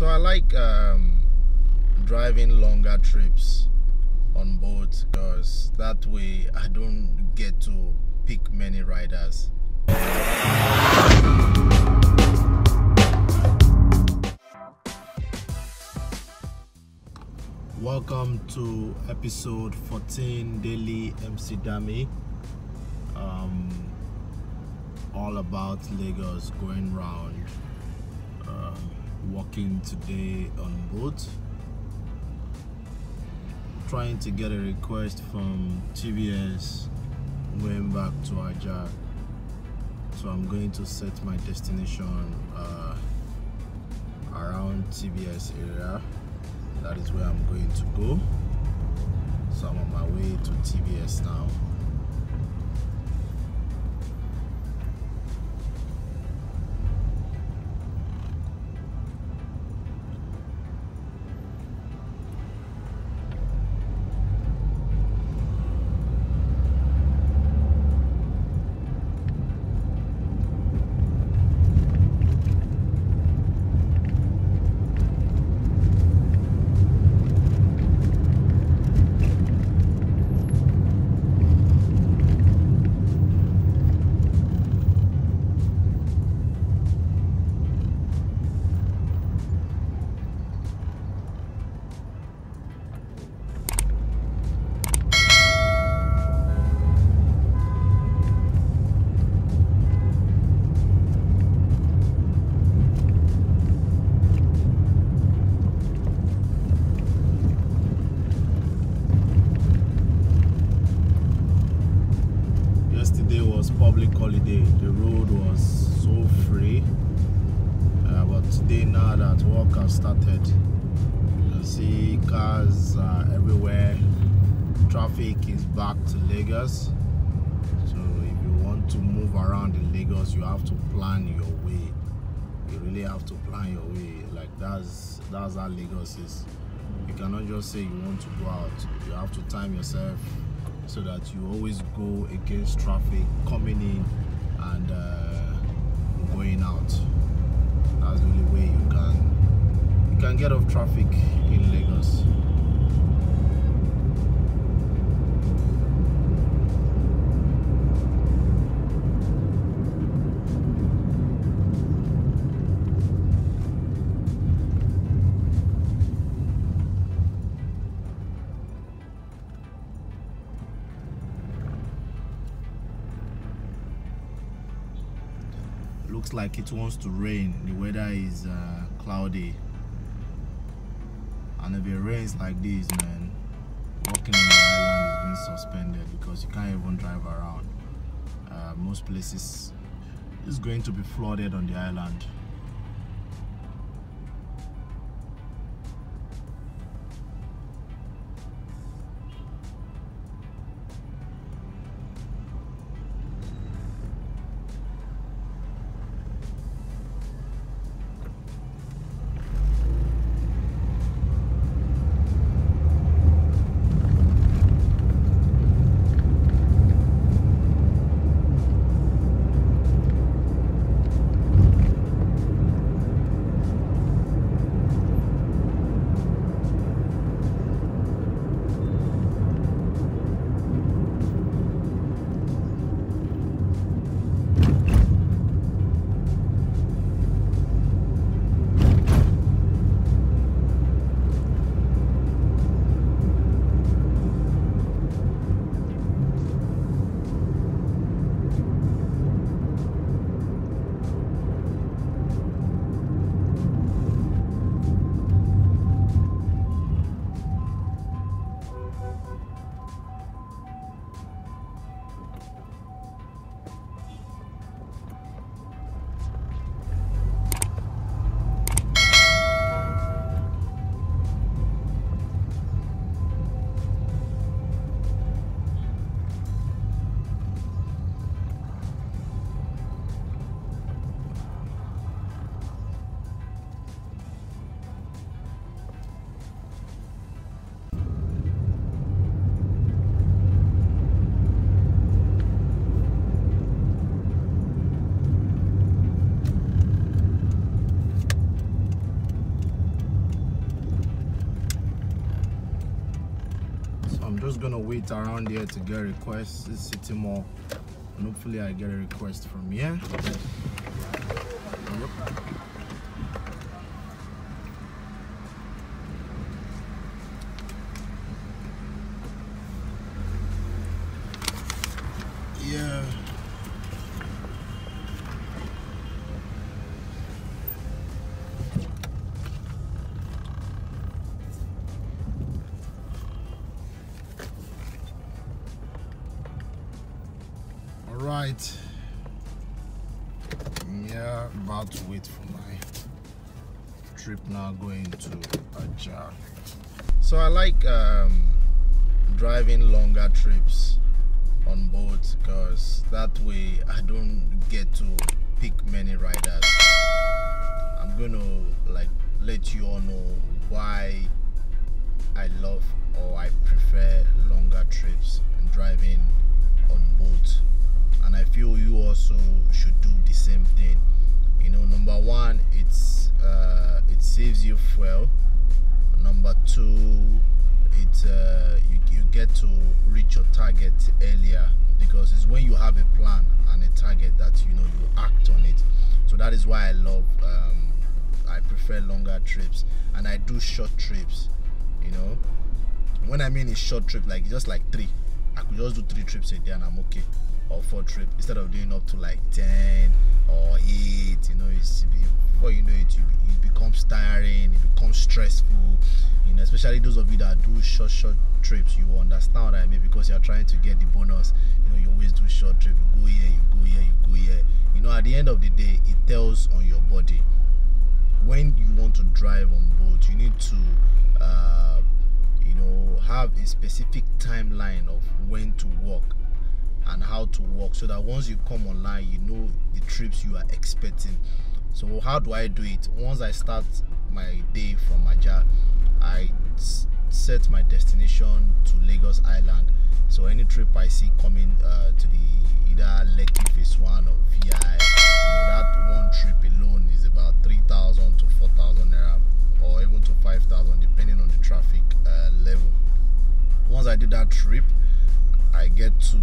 So I like driving longer trips on boat because that way I don't get to pick many riders. Welcome to episode 14 Daily MC Dami. All about Lagos, going round, walking today on boat. Trying to get a request from TBS going back to Aja, so I'm going to set my destination around TBS area. That is where I'm going to go. So I'm on my way to TBS now. Public holiday, the road was so free, but today, now that work has started, you can see cars everywhere. Traffic is back to Lagos, so if you want to move around in Lagos, you have to plan your way. You really have to plan your way. Like that's how Lagos is. You cannot just say you want to go out. You have to time yourself so that you always go against traffic coming in and going out. That's the only way you can get off traffic in Lagos. Looks like it wants to rain. The weather is cloudy, and if it rains like this, man, walking on the island is being suspended because you can't even drive around. Most places is going to be flooded on the island. just gonna wait around here to get requests. This City Mall, and hopefully I get a request from here. Yep. Yeah. All right. Yeah, about to wait for my trip now going to Ajah. So I like driving longer trips on boats because that way I don't get to pick many riders. I'm gonna like let you all know why I love or I prefer longer trips and driving on boats, and I feel you also should do the same thing. You know, number one, it saves you fuel. Number two, you get to reach your target earlier, because it's when you have a plan and a target that you act on it. So that is why I prefer longer trips, and I do short trips. You know, when I mean a short trip, like just like 3, I could just do 3 trips a day and I'm okay, or 4 trips instead of doing up to like 10 or 8. You know, before you know it, it becomes tiring, it becomes stressful. You know, especially those of you that do short trips, you understand what I mean, because you're trying to get the bonus. You know, you always do short trip, you go here, you go here, you go here. You know, at the end of the day, it tells on your body. When you want to drive on boat, you need to have a specific timeline of when to walk and how to walk, so that once you come online, you know the trips you are expecting. So how do I do it? Once I start my day from Ajah, I set my destination to Lagos Island. So any trip I see coming to the either Lekki Phase 1 or VI, that one trip alone is about 3,000 to 4,000 naira, or even to 5,000, depending on the traffic level. Once I do that trip, I get to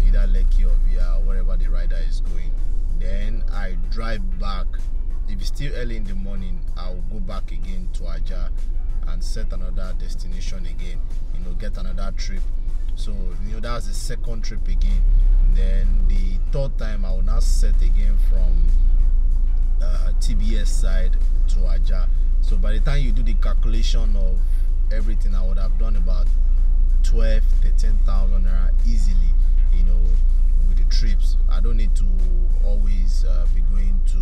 either Lekki or VI or wherever the rider is going. Then I drive back. If it's still early in the morning, I'll go back again to Ajah and set another destination again, get another trip. So that's the second trip again. Then the third time I will now set again from TBS side to Ajah. So by the time you do the calculation of everything, I would have done about 12,000-13,000 naira easily, with the trips. I don't need to always be going to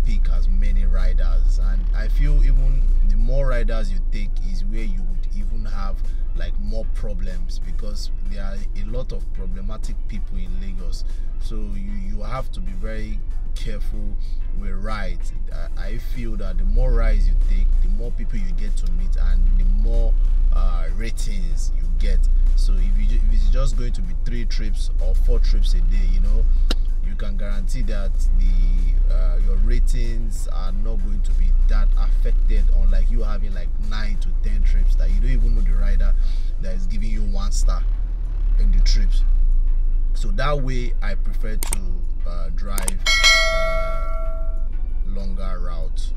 pick as many riders, and I feel even the more riders you take is where you would even have like more problems, because there are a lot of problematic people in Lagos. So you have to be very careful with rides. I feel that the more rides you take, the more people you get to meet, and the more ratings you get. So if it's just going to be 3 trips or 4 trips a day, you can guarantee that your ratings are not going to be that affected, unlike you having like 9 to 10 trips that you don't even know the rider that is giving you 1 star in the trips. So that way I prefer to drive longer routes,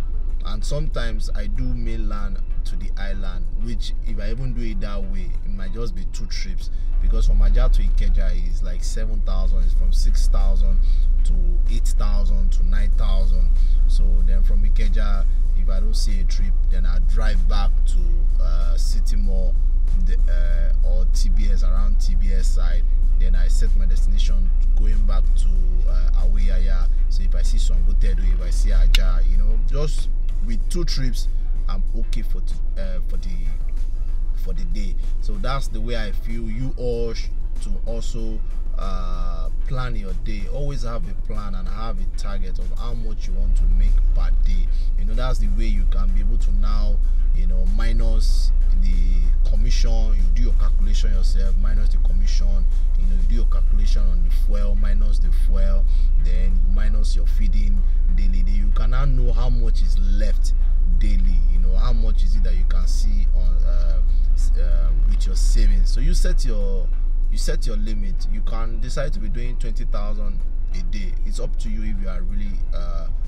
and sometimes I do mainland to the island, which if I even do it that way, it might just be 2 trips, because from Ajah to Ikeja is like 7,000. It's from 6,000 to 8,000 to 9,000. So then from Ikeja, if I don't see a trip, then I drive back to City Mall or TBS, around TBS side. Then I set my destination going back to Awiyaya. So if I see Songotedo, if I see Ajah, just with 2 trips, I'm okay for the day. So that's the way I feel you all to also plan your day. Always have a plan and have a target of how much you want to make per day. That's the way you can be able to now minus the commission. You do your calculation yourself, minus the commission. You do your calculation on the fuel, minus the fuel, then minus your feeding daily. You can now know how much is left daily. How much is it that you can see on with So you set your limit. You can decide to be doing 20,000 a day. It's up to you if you are really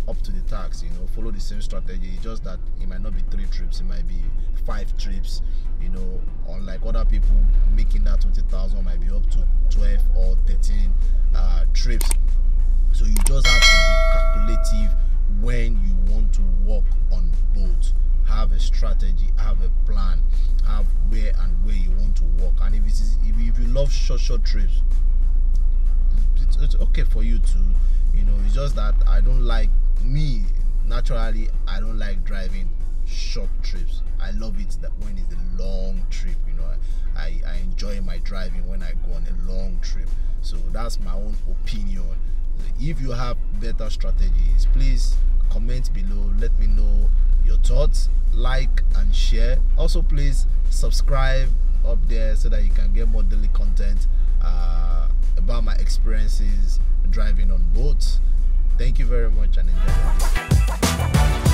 up to the task. Follow the same strategy. It's just that it might not be 3 trips, it might be 5 trips. Unlike other people making that 20,000 might be up to 12 or 13 trips. So you just have to be calculative when you want to work on both. Have a strategy, have a plan, have where you want to work. And if you love short trips, it's okay for you to. It's just that naturally I don't like driving short trips. I love it that when it's a long trip. I enjoy my driving when I go on a long trip. So that's my own opinion. If you have better strategies, please comment below. Let me know your thoughts. Like and share. Also, please subscribe up there so that you can get more daily content about my experiences driving on boats. Thank you very much and enjoy.